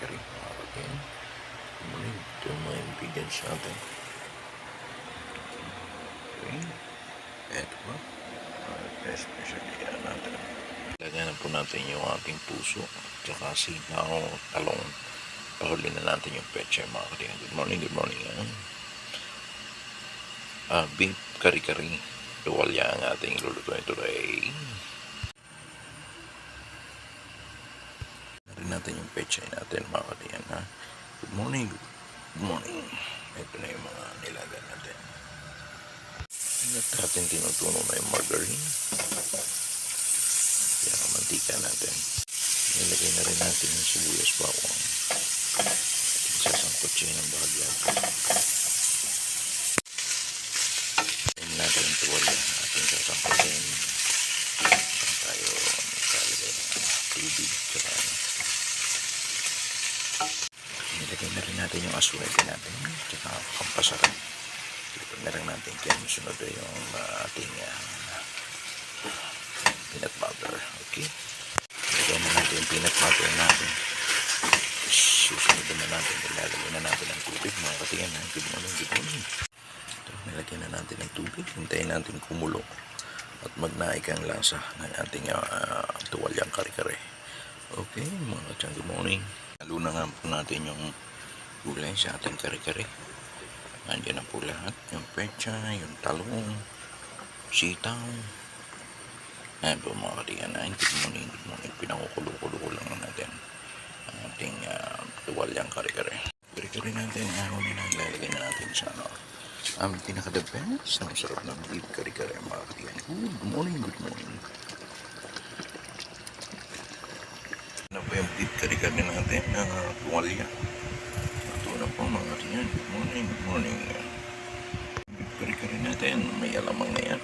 kare-kare mga kapatid. Muli, ito yung mga ingredients natin. Okay. Eto ba? Especially natin. Lagyan na po natin yung ating puso at saka sinaw, talong. Pahuli na natin yung peche mga kapatid. Good morning, good morning. Beef kare-kare. Tuwalya ang ating lulutuin today. Narin natin yung peche natin mga kapatid. Good morning, good morning. Ito na yung mga nilaga natin. At natin tinutuno na yung margarine. Yan ang mantika natin. Nilagay na rin natin yung sibuyas bawang. Sasangkot siya ng bahagyan. Tingnan natin yung tuwalya. Ating sasangkotin. Tayo magkalagay ng tubig. Tsaka nilagay na rin natin yung aswete natin. Tsaka pampasarap. Ito na rin natin kaya sunod yung ating peanut butter. Okay. Lagyan na natin yung peanut butter natin. Susunod naman natin. Ilalagay na natin ang tubig. Mga katiyan. Good morning, good morning. Ito, nilagyan na natin ang tubig. Hintayin natin kumulo. At magnaik ang lasa ng ating tuwalyang kare-kare. Okay, mga katiyan, good morning. Lalo na nga po natin yung gulay sa ating kare-kare. Nandiyan na po lahat. Yung pecha, yung talong, sitaw. Ayan po mga katiyan. Good morning, good morning. Pinakukulo-kulo lang natin ang ating tuwalyang kare-kare. Kare-kare natin, ilalagay na natin sa aming pinaka-the best. Ang sarap ng beef kare-kare mga katiyan. Good morning, good morning. Ano po yung beef kare-kare natin na tuwalya? Ito na po mga katiyan. Good morning, good morning. Beef kare-kare natin, may alamang na yan.